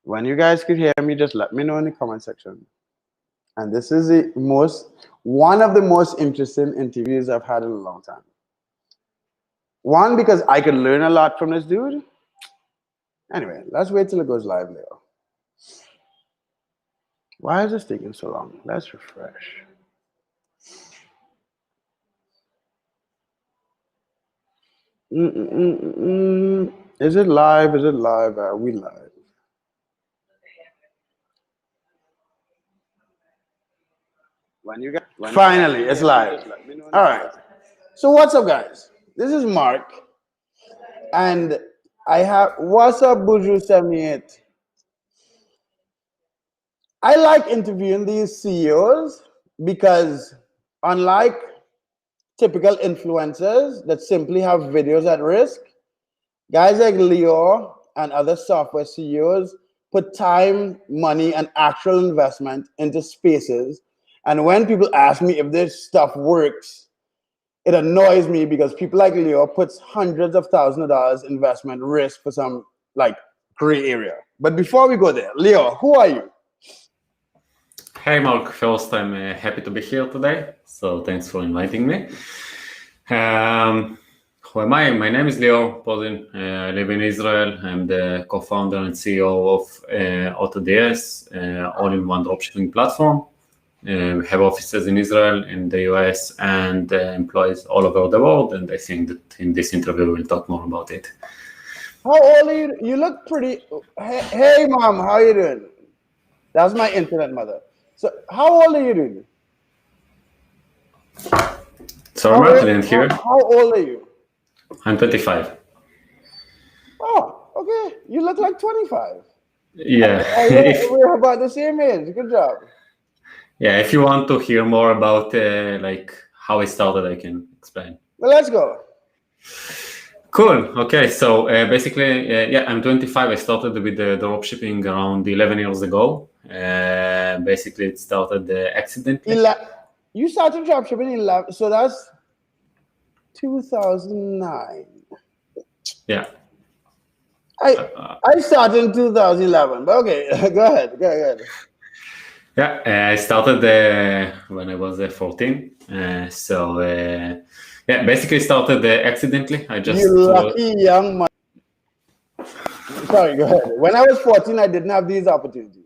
When you guys could hear me, just let me know in the comment section. And this is one of the most interesting interviews I've had in a long time. One, because I could learn a lot from this dude. Anyway, let's wait till it goes live, Leo. Why is this taking so long? Let's refresh. Is it live? Is it live? Are we live? Finally, it's live. All right. So what's up, guys? This is Mark, and I have what's up, Buju78. I like interviewing these CEOs because, unlike typical influencers that simply have videos at risk, guys like Leo and other software CEOs put time, money, and actual investment into spaces. And when people ask me if this stuff works, it annoys me because people like Leo puts hundreds of thousands of dollars investment risk for some like gray area. But before we go there, Leo, who are you? Hey Mark, first I'm happy to be here today, so thanks for inviting me. Who am I? My name is Leo Pozin. I live in Israel. I'm the co-founder and CEO of AutoDS, all-in-one dropshipping platform. We have offices in Israel, in the US, and employees all over the world. And I think that in this interview we'll talk more about it. How old are you? You look pretty. Hey mom, how are you doing? That's my internet mother. So how old are you doing? Sorry, Mark, I didn't hear. How old are you? I'm 25. Oh, okay. You look like 25. Yeah. We're about the same age. Good job. Yeah, if you want to hear more about like how I started, I can explain. Well, let's go. Cool. Okay, so basically, yeah, I'm 25. I started with the dropshipping around 11 years ago. Basically, it started accidentally. You started dropshipping in 11, so that's 2009. Yeah. I started in 2011, but okay, go ahead. Yeah, I started when I was 14. Yeah, basically started accidentally. I just you lucky young man. Sorry, go ahead. When I was 14, I didn't have these opportunities.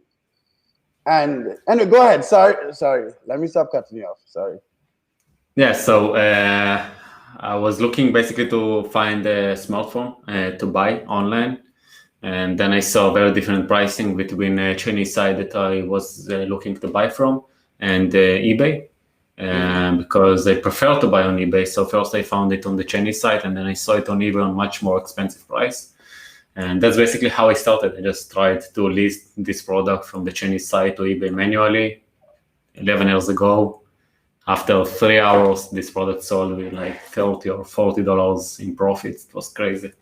And go ahead. Sorry. Let me stop cutting you off. Sorry. Yeah, so I was looking basically to find a smartphone to buy online. And then I saw very different pricing between a Chinese site that I was looking to buy from and eBay. Because I prefer to buy on eBay. So first I found it on the Chinese site, and then I saw it on eBay on much more expensive price. And that's basically how I started. I just tried to list this product from the Chinese site to eBay manually 11 years ago. After 3 hours, this product sold with like $30 or $40 in profits. It was crazy.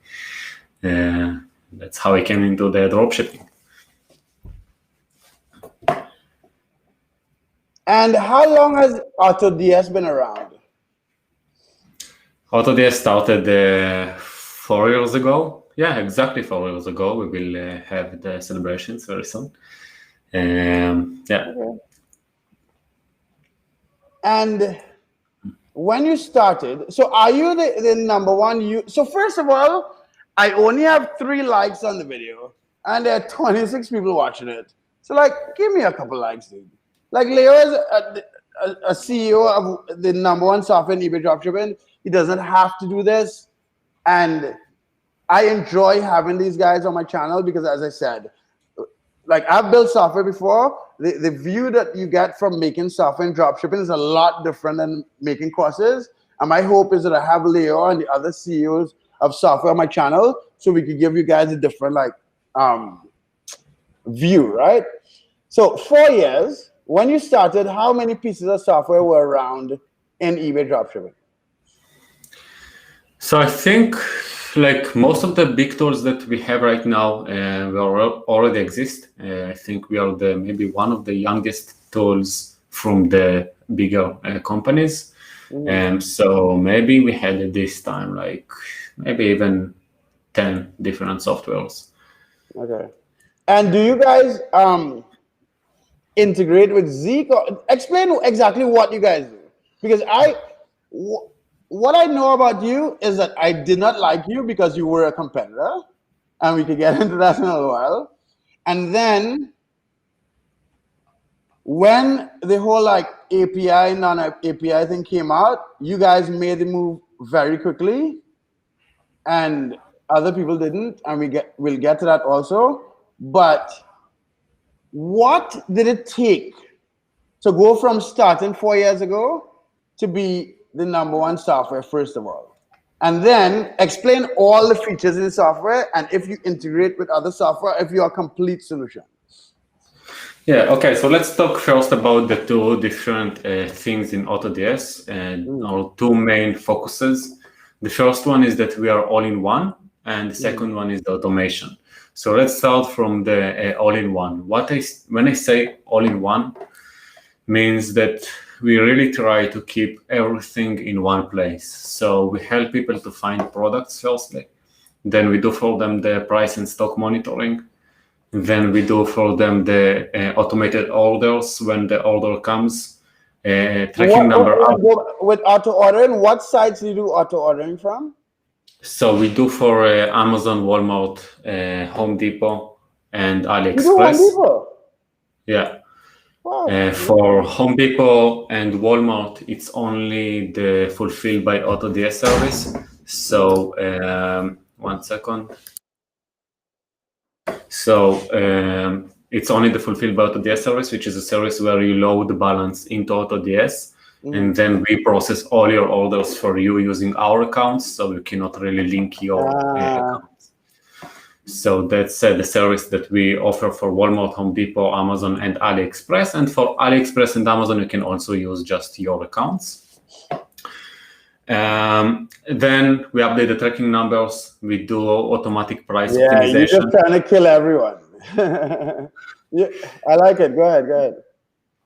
That's how I came into the dropshipping. And how long has AutoDS been around? AutoDS started 4 years ago. Yeah, exactly 4 years ago. We will have the celebrations very soon. Yeah. Okay. And when you started, so are you the number one? So first of all, I only have 3 likes on the video, and there are 26 people watching it. So like, give me a couple likes, dude. Like Leo is a CEO of the number one software in eBay dropshipping. He doesn't have to do this. And I enjoy having these guys on my channel because, as I said, like I've built software before. The view that you get from making software and dropshipping is a lot different than making courses. And my hope is that I have Leo and the other CEOs of software on my channel so we could give you guys a different view, right? So 4 years, when you started, how many pieces of software were around in eBay dropshipping? So I think like most of the big tools that we have right now already exist. I think we are maybe one of the youngest tools from the bigger companies. So maybe we had at this time like maybe even 10 different softwares. Okay. And do you guys integrate with Zeke? Or explain exactly what you guys do. Because what I know about you is that I did not like you because you were a competitor, and we could get into that in a little while. And then when the whole like API, non-API thing came out, you guys made the move very quickly, and other people didn't, and we'll get to that also. But what did it take to go from starting 4 years ago to be the #1 software, first of all? And then explain all the features in the software, and if you integrate with other software, if you're a complete solution. Yeah, okay, so let's talk first about the two different things in AutoDS and our two main focuses. The first one is that we are all-in-one, and the second one is the automation. So let's start from the all-in-one. When I say all-in-one, means that we really try to keep everything in one place. So we help people to find products firstly. Then we do for them the price and stock monitoring. Then we do for them the automated orders when the order comes. Tracking number up. With auto ordering, what sites do you do auto ordering from? So we do for Amazon, Walmart, Home Depot, and AliExpress. You do Home Depot? Yeah. Wow. For Home Depot and Walmart, it's only the fulfilled by AutoDS service. So 1 second. So it's only the fulfilled by AutoDS service, which is a service where you load the balance into AutoDS, and then we process all your orders for you using our accounts, so you cannot really link your accounts. So that's the service that we offer for Walmart, Home Depot, Amazon, and AliExpress. And for AliExpress and Amazon, you can also use just your accounts. Then we update the tracking numbers. We do automatic price optimization. You're just trying to kill everyone. Yeah, I like it. Go ahead.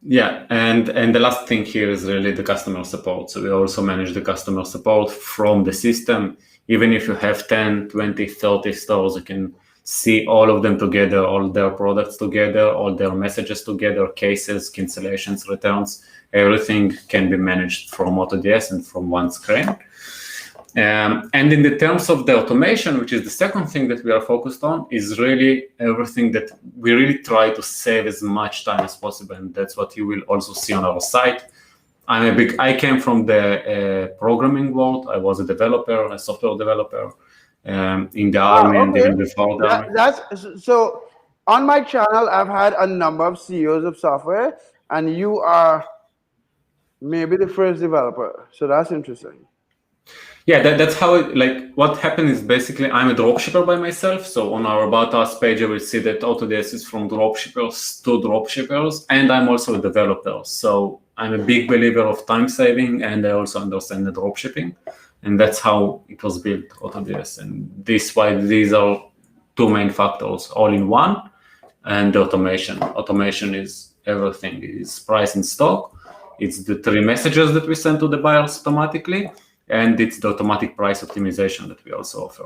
Yeah, and the last thing here is really the customer support. So we also manage the customer support from the system. Even if you have 10, 20, 30 stores, you can see all of them together, all their products together, all their messages together, cases, cancellations, returns. Everything can be managed from AutoDS and from one screen. And in the terms of the automation, which is the second thing that we are focused on, is really everything that we really try to save as much time as possible. And that's what you will also see on our site. I came from the programming world. I was a developer, a software developer in the army and even before the army. So on my channel, I've had a number of CEOs of software, and you are maybe the first developer. So that's interesting. Yeah, that's how what happened is basically I'm a dropshipper by myself. So on our About Us page, you will see that AutoDS is from dropshippers to dropshippers, and I'm also a developer. So I'm a big believer of time saving, and I also understand the dropshipping, and that's how it was built, AutoDS. And these are two main factors, all in one, and the automation. Automation is everything. It's price and stock. It's the 3 messages that we send to the buyers automatically. And it's the automatic price optimization that we also offer.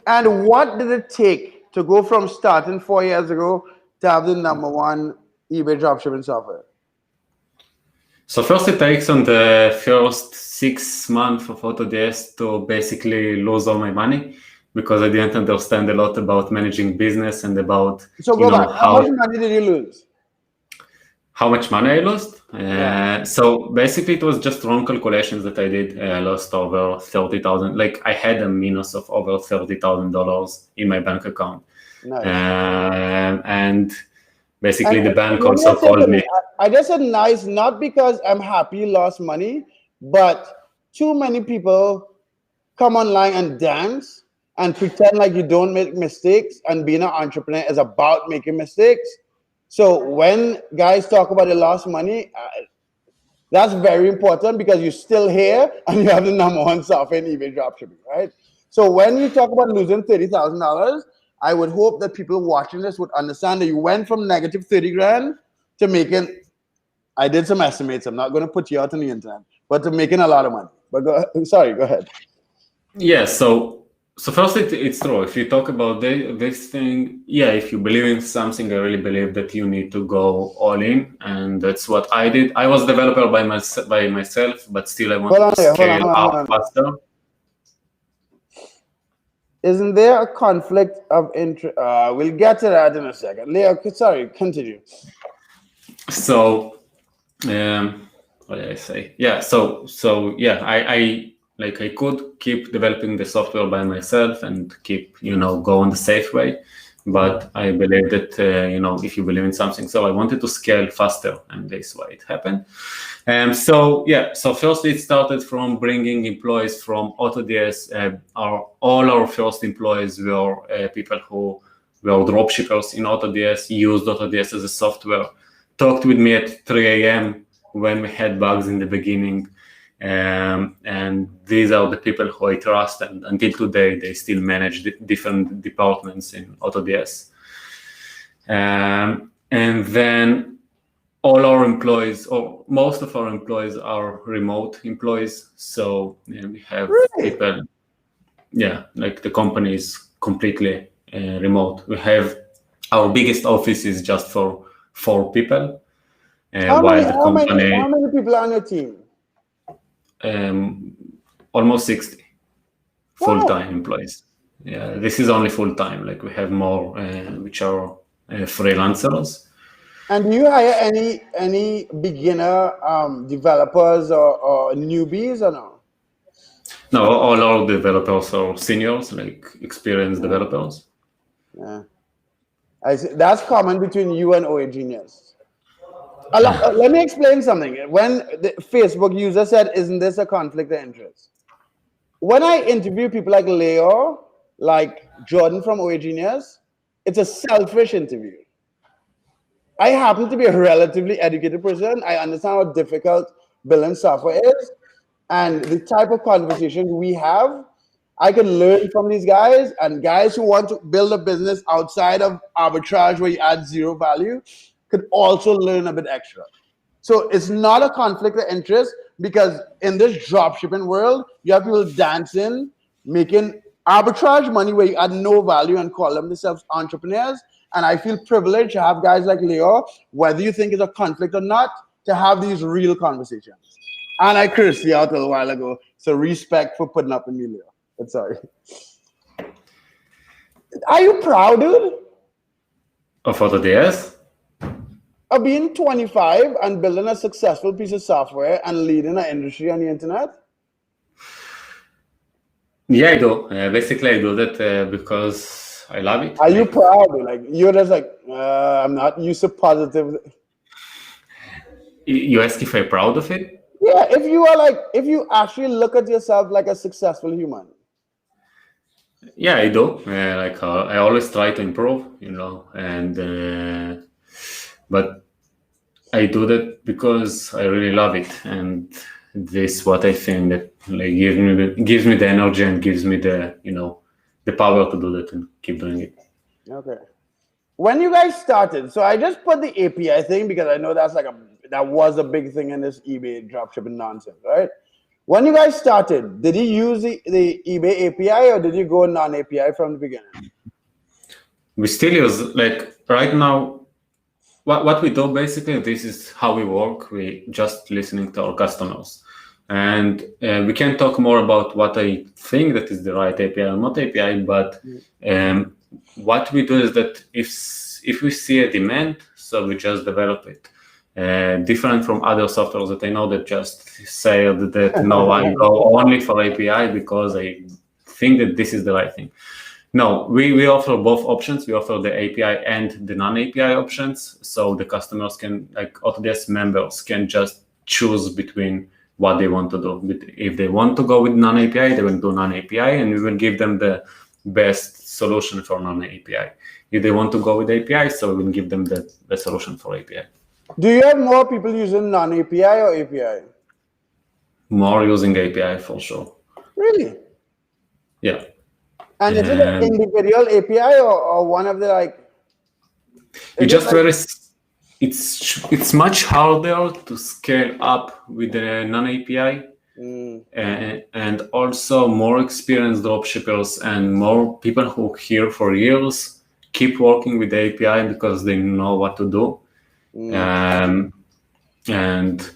And what did it take to go from starting 4 years ago to have the #1 eBay dropshipping software? So first it takes on the first 6 months of AutoDS to basically lose all my money because I didn't understand a lot about managing business and about how much money did you lose? How much money I lost? So basically, it was just wrong calculations that I did. I lost over 30,000. Like I had a minus of over $30,000 in my bank account. Nice. And basically, the bank also called me. I just said nice, not because I'm happy you lost money, but too many people come online and dance and pretend like you don't make mistakes, and being an entrepreneur is about making mistakes. So when guys talk about they lost money, that's very important because you're still here and you have the #1 software in eBay dropshipping, right? So when you talk about losing $30,000, I would hope that people watching this would understand that you went from negative 30 grand to making, I did some estimates, I'm not going to put you out on the internet, but to making a lot of money. But go ahead. So first, it's true. If you talk about this thing, yeah, if you believe in something, I really believe that you need to go all in, and that's what I did. I was developer by myself, but still I wanted to scale Hold up on. faster. Isn't there a conflict of interest? We'll get to that in a second. Leo, sorry, continue. So, what did I say? Yeah. So yeah, I could keep developing the software by myself and keep go on the safe way, but I believe that if you believe in something, so I wanted to scale faster, and this is why it happened. So first it started from bringing employees from AutoDS. All our first employees were people who were dropshippers in AutoDS, used AutoDS as a software, talked with me at 3 a.m. when we had bugs in the beginning. And these are the people who I trust, and until today they still manage different departments in AutoDS. And then all our employees, or most of our employees, are remote employees. So we have people, like the company is completely remote. We have our biggest office is just for 4 people. How many people are on your team? Almost 60 full-time employees. Yeah, this is only full-time. Like we have more which are freelancers. And do you hire any beginner developers or newbies or no? No, all our developers are seniors, like experienced developers. Yeah, I see. That's common between you and OA Genius. Let me explain something. When the Facebook user said, "Isn't this a conflict of interest?" When I interview people like Leo, like Jordan from OA Genius, it's a selfish interview. I happen to be a relatively educated person. I understand how difficult building software is, and the type of conversation we have, I can learn from these guys, and guys who want to build a business outside of arbitrage where you add zero value could also learn a bit extra. So it's not a conflict of interest, because in this dropshipping world, you have people dancing, making arbitrage money where you add no value and call themselves entrepreneurs. And I feel privileged to have guys like Leo, whether you think it's a conflict or not, to have these real conversations. And I cursed you out a little while ago, so respect for putting up with me, Leo. But sorry. Are you proud, dude? Of AutoDS? Of being 25 and building a successful piece of software and leading an industry on the internet? Yeah, I do. Basically, I do that because I love it. Are you proud? Like, you're just like, I'm not. You so positive. You ask if I'm proud of it? Yeah, if you actually look at yourself like a successful human. Yeah, I do. I always try to improve, but I do that because I really love it, and this is what I think that gives me the energy and gives me the the power to do that and keep doing it. Okay. When you guys started, so I just put the API thing because I know that was a big thing in this eBay dropshipping nonsense, right? When you guys started, did you use the eBay API or did you go non-API from the beginning? We still use, right now, what we do basically, this is how we work. We just listening to our customers. And we can talk more about what I think that is the right API or not API, but what we do is that if we see a demand, so we just develop it. Different from other softwares that I know that just say that no, I go only for API because I think that this is the right thing. No, we offer both options. We offer the API and the non-API options, so the customers can, like AutoDS members, can just choose between what they want to do. If they want to go with non-API, they will do non-API, and we will give them the best solution for non-API. If they want to go with API, so we will give them the solution for API. Do you have more people using non-API or API? More using API for sure. Really? Yeah. And is it an individual API or one of the it's much harder to scale up with the non-API and also more experienced dropshippers and more people who here for years keep working with the API because they know what to do. And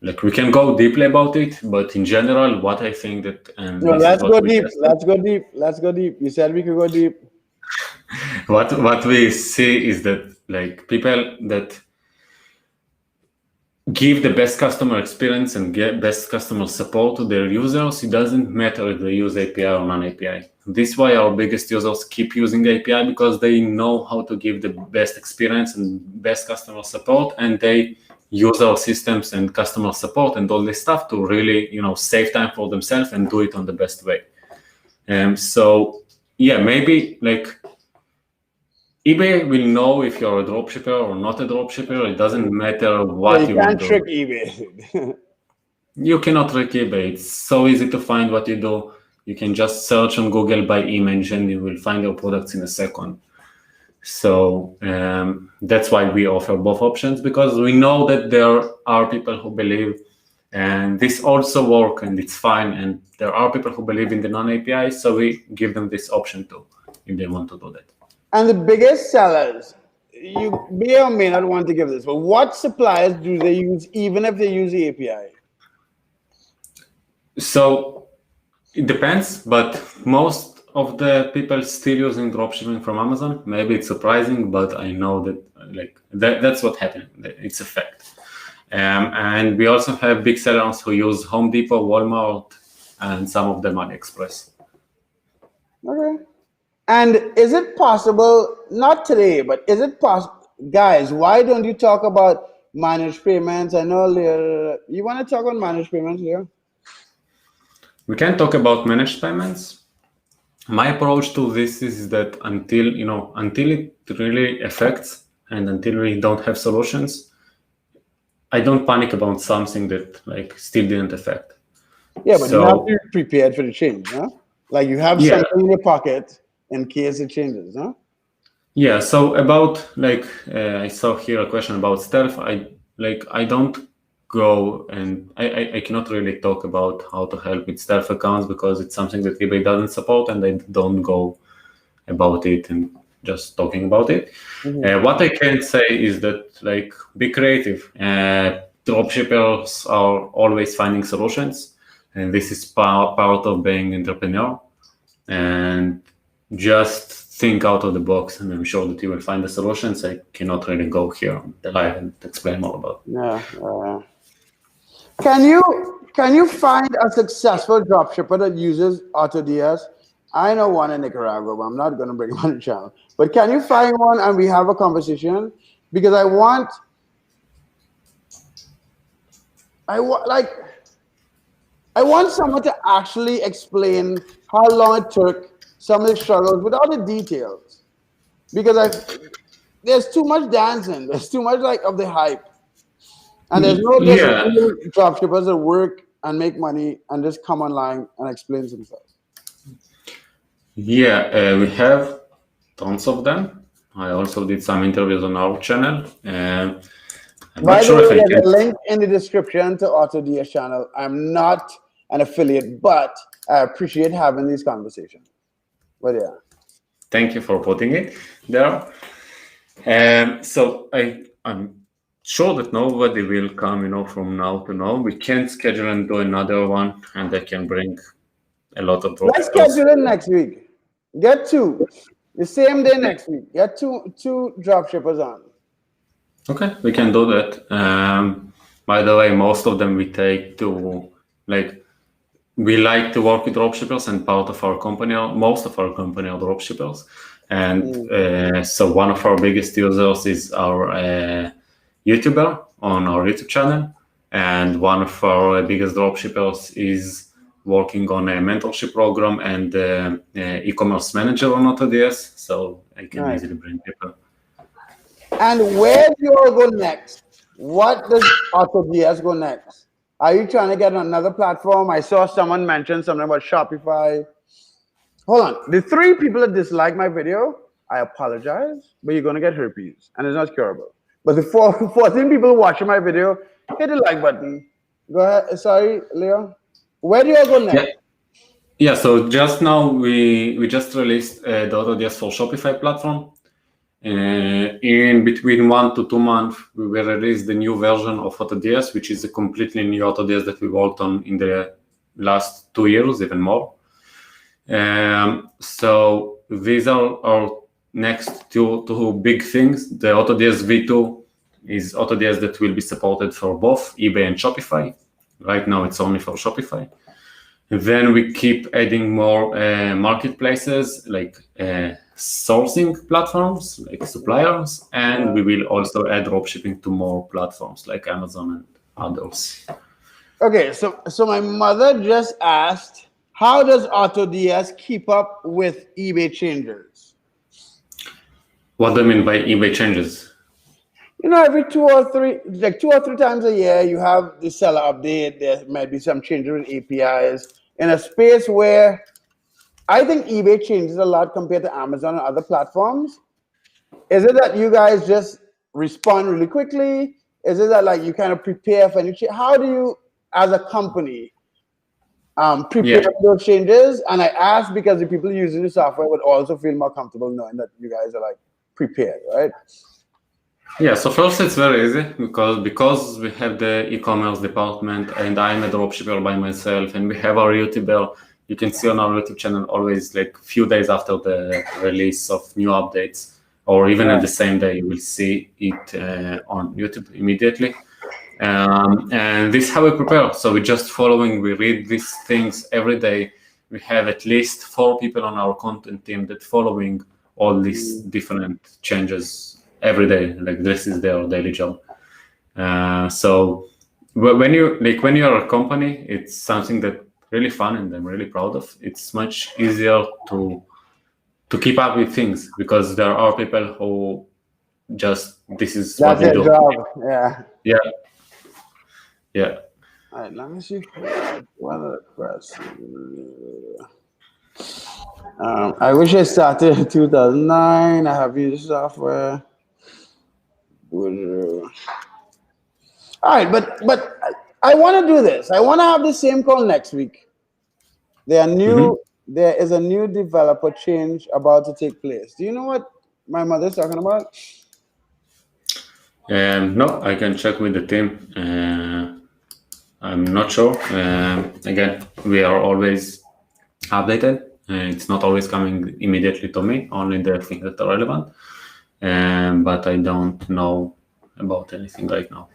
like we can go deeply about it, but in general, what I think that No, let's go deep. Let's go deep. Let's go deep. You said we could go deep. What we see is that like people that give the best customer experience and get best customer support to their users, it doesn't matter if they use API or non-API. This is why our biggest users keep using API, because they know how to give the best experience and best customer support, and they use our systems and customer support and all this stuff to really, save time for themselves and do it on the best way. So yeah, maybe like eBay will know if you're a dropshipper or not a dropshipper. It doesn't matter what you will can't do. trick eBay. You cannot trick eBay. It's so easy to find what you do. You can just search on Google by image and you will find your products in a second. So that's why we offer both options, because we know that there are people who believe and this also works and it's fine. And there are people who believe in the non-API. So we give them this option too, if they want to do that. And the biggest sellers, you may or may not want to give this, but what suppliers do they use even if they use the API? So it depends, but most of the people still using dropshipping from Amazon. Maybe it's surprising, but I know that that's what happened. It's a fact. And we also have big sellers who use Home Depot, Walmart, and some of them AliExpress. Okay. And is it possible, not today, but is it possible, guys, why don't you talk about managed payments? I know, Leah, you want to talk about managed payments, Leah? We can talk about managed payments. My approach to this is that until it really affects and until we don't have solutions, I don't panic about something that still didn't affect. Yeah, but you have to be prepared for the change, huh? Like you have something in your pocket in case it changes, huh? Yeah. So about I saw here a question about stealth. I don't go and I cannot really talk about how to help with stealth accounts because it's something that eBay doesn't support, and I don't go about it and just talking about it. What I can say is that be creative. Dropshippers are always finding solutions, and this is part of being entrepreneur. And just think out of the box, and I'm sure that you will find the solutions. I cannot really go here on the live and explain more about it. Yeah. Can you find a successful dropshipper that uses AutoDS? I know one in Nicaragua, but I'm not going to bring him on the channel. But can you find one and we have a conversation? Because I want someone to actually explain how long it took, some of the struggles without the details. Because there's too much dancing. There's too much of the hype. And there's no dropshippers that work and make money and just come online and explain themselves. Yeah, we have tons of them. I also did some interviews on our channel. By the way, there's a link in the description to AutoDS channel. I'm not an affiliate, but I appreciate having these conversations. But yeah. Thank you for putting it there. So I'm sure that nobody will come, from now to now. We can schedule and do another one, and I can bring a lot of dropshippers. Let's schedule it next week. Get two. The same day next week. Get two dropshippers on. Okay, we can do that. By the way, most of them we take to we like to work with dropshippers, and most of our company are dropshippers. And so one of our biggest users is our YouTuber on our YouTube channel, and one of our biggest dropshippers is working on a mentorship program and e-commerce manager on AutoDS. So I can easily bring people. And where do you all go next? What does AutoDS go next? Are you trying to get another platform? I saw someone mention something about Shopify. Hold on. The 3 people that dislike my video, I apologize, but you're going to get herpes, and it's not curable. But the 14 people watching my video, hit the like button. Go ahead. Sorry, Leo. Where do you go next? Yeah, so just now we just released the AutoDS for Shopify platform. In between 1 to 2 months, we will release the new version of AutoDS, which is a completely new AutoDS that we worked on in the last 2 years, even more. So these are our next two big things. The AutoDS V2 is AutoDS that will be supported for both eBay and Shopify. Right now, it's only for Shopify. Then we keep adding more marketplaces like sourcing platforms like suppliers, and we will also add dropshipping to more platforms like Amazon and others. Okay, so my mother just asked, how does AutoDS keep up with eBay changes? What do you mean by eBay changes? Every 2 or 3 times a year, you have the seller update. There might be some changes with APIs in a space where I think eBay changes a lot compared to Amazon and other platforms. Is it that you guys just respond really quickly? Is it that like you kind of prepare for any change? How do you, as a company, prepare for those changes? And I ask because the people using the software would also feel more comfortable knowing that you guys are like prepared, right? Yeah, so first it's very easy because we have the e-commerce department and I'm a dropshipper by myself and we have our YouTuber. You can see on our YouTube channel always like few days after the release of new updates, or even at the same day, you will see it on YouTube immediately. And this is how we prepare. So we read these things every day. We have at least 4 people on our content team that following all these different changes every day. Like this is their daily job. So when you're a company, it's something that really fun and I'm really proud of. It's much easier to keep up with things because there are people who just this is what they do. Job. Yeah. All right, let me see what other question. I wish I started in 2009. I have used software. All right, but I want to do this. I want to have the same call next week. There is a new developer change about to take place. Do you know what my mother's talking about? No, I can check with the team. I'm not sure. Again, we are always updated. It's not always coming immediately to me, only the things that are relevant. But I don't know about anything right now.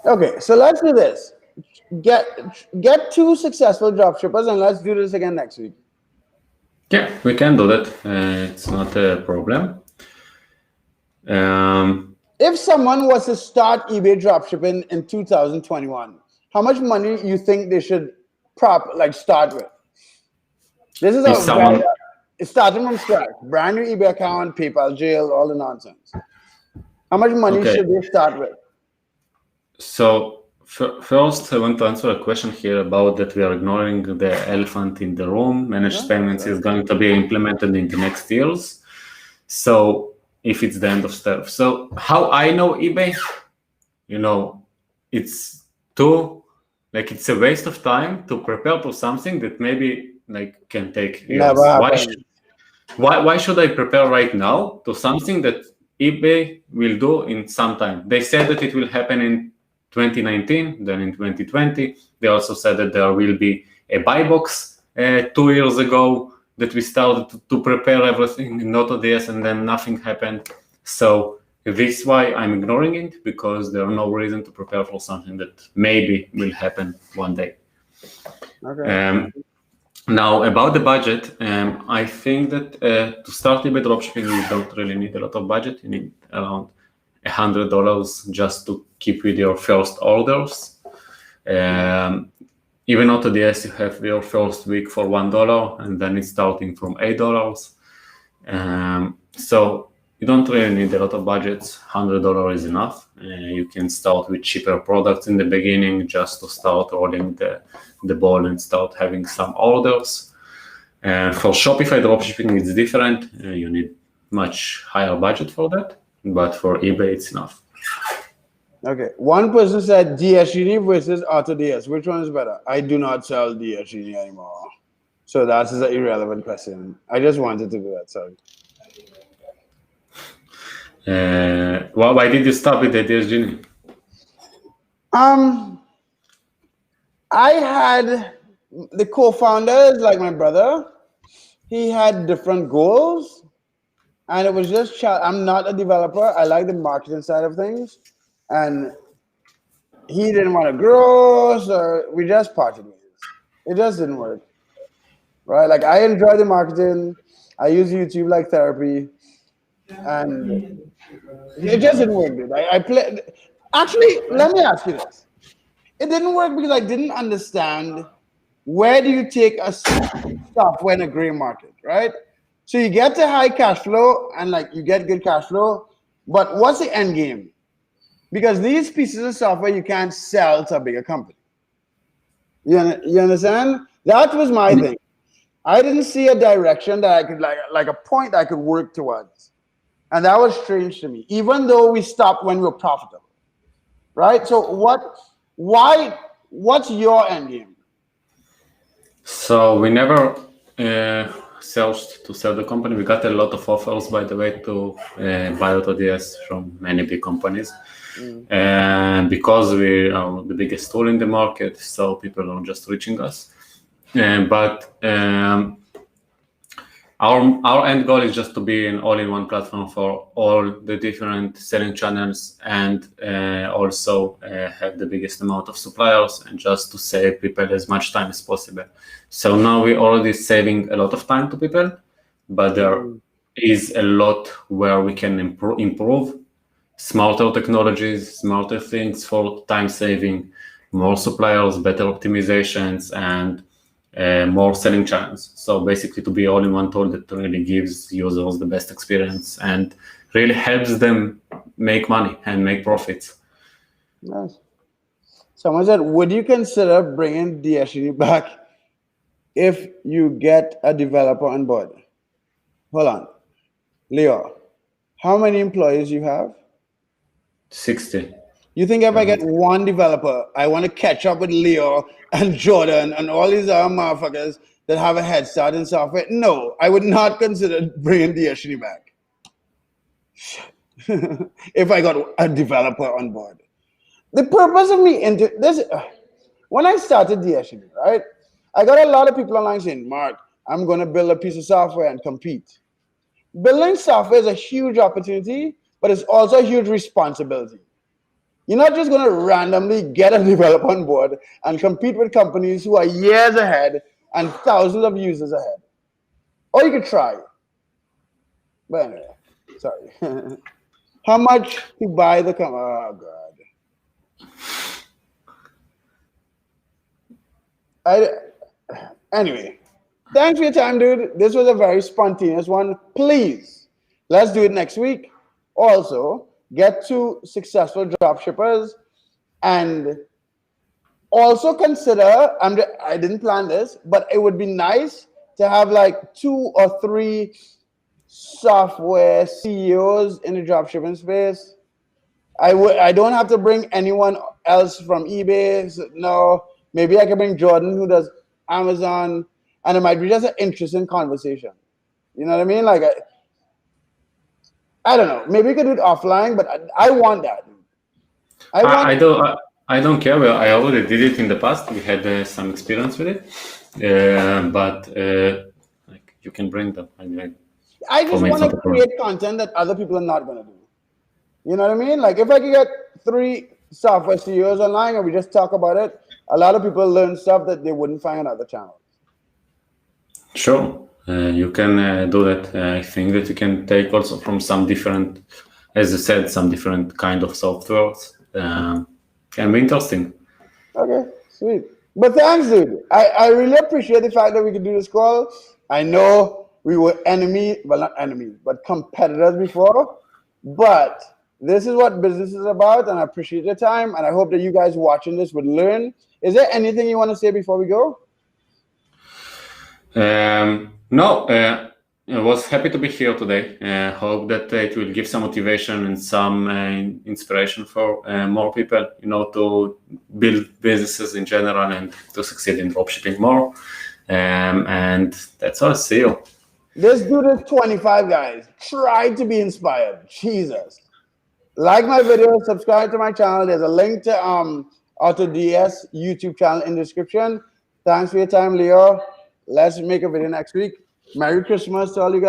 Okay, so let's do this. Get 2 successful dropshippers and let's do this again next week. Yeah, we can do that. It's not a problem. If someone was to start eBay dropshipping in 2021, how much money you think they should start with? This is starting from scratch, brand new eBay account, PayPal jail, all the nonsense. How much money should they start with? So first, I want to answer a question here about that we are ignoring the elephant in the room. Managed payments is going to be implemented in the next years. So if it's the end of stuff. So how I know eBay, it's it's a waste of time to prepare for something that maybe can take years. Why should I prepare right now to something that eBay will do in some time? They said that it will happen in 2019, then in 2020. They also said that there will be a buy box 2 years ago that we started to prepare everything in AutoDS and then nothing happened. So this is why I'm ignoring it, because there are no reason to prepare for something that maybe will happen one day. Okay. Now, about the budget, I think that to start eBay dropshipping, you don't really need a lot of budget. You need around $100 just to keep with your first orders. Even AutoDS, you have your first week for $1, and then it's starting from $8. So you don't really need a lot of budgets. $100 is enough. You can start with cheaper products in the beginning just to start rolling the ball and start having some orders. For Shopify dropshipping, it's different. You need much higher budget for that, but for eBay, it's enough. Okay. One person said DSGD versus AutoDS. Which one is better? I do not sell DSGD anymore. So that's an irrelevant question. I just wanted to do that. Sorry. Why did you stop with the DSG? Um, I had the co-founder is like my brother. He had different goals, and it was just I'm not a developer. I like the marketing side of things, and he didn't want to grow, so we just parted ways. It just didn't work, right? Like I enjoy the marketing. I use YouTube like therapy, and it just didn't work, dude. I played. Actually, let me ask you this: it didn't work because I didn't understand where do you take a software in a gray market, right? So you get to high cash flow and like you get good cash flow, but what's the end game? Because these pieces of software you can't sell to a bigger company. You understand? That was my thing. I didn't see a direction that I could like a point I could work towards. And that was strange to me, even though we stopped when we were profitable. Right? So what's your end game? So we never sourced to sell the company. We got a lot of offers, by the way, to buy AutoDS from many big companies. And because we are the biggest tool in the market, so people are just reaching us. But our end goal is just to be an all-in-one platform for all the different selling channels, and also have the biggest amount of suppliers, and just to save people as much time as possible. So now we're already saving a lot of time to people, but there is a lot where we can improve. Smarter technologies, smarter things for time saving, more suppliers, better optimizations, and more selling channels. So basically to be all in one tool that really gives users the best experience and really helps them make money and make profits. Nice. Someone said, would you consider bringing DSGD back if you get a developer on board? Hold on. Leo, how many employees you have? 60. You think if I get one developer, I want to catch up with Leo and Jordan and all these other motherfuckers that have a head start in software? No, I would not consider bringing DSGD back if I got a developer on board. The purpose of me into this, when I started DSGD, right, I got a lot of people online saying, Mark, I'm going to build a piece of software and compete. Building software is a huge opportunity, but it's also a huge responsibility. You're not just going to randomly get a developer on board and compete with companies who are years ahead and thousands of users ahead. Or you could try. But anyway, sorry. How much to buy the company? Oh, God. Anyway, thanks for your time, dude. This was a very spontaneous one. Please, let's do it next week. Also, get to successful dropshippers, and also consider, I didn't plan this, but it would be nice to have like 2 or 3 software CEOs in the dropshipping space. I don't have to bring anyone else from eBay. So no, maybe I can bring Jordan, who does Amazon, and it might be just an interesting conversation. You know what I mean? Like, I don't know. Maybe we could do it offline, but I want that. I don't care. Well, I already did it in the past. We had some experience with it, but like you can bring them. I just want to create content that other people are not going to do. You know what I mean? Like if I could get 3 software CEOs online and we just talk about it, a lot of people learn stuff that they wouldn't find on other channels. Sure. You can do that. I think that you can take also from some different, as you said, some different kind of softwares. Can be interesting. Okay, sweet. But thanks, dude. I really appreciate the fact that we could do this call. I know we were not enemies, but competitors before. But this is what business is about, and I appreciate your time. And I hope that you guys watching this would learn. Is there anything you want to say before we go? No. I was happy to be here today. Hope that it will give some motivation and some inspiration for more people, to build businesses in general and to succeed in dropshipping more. And that's all. See you. This dude is 25, guys. Try to be inspired. Jesus. Like my video, subscribe to my channel. There's a link to AutoDS YouTube channel in the description. Thanks for your time, Leo. Let's make a video next week. Merry Christmas to all you guys.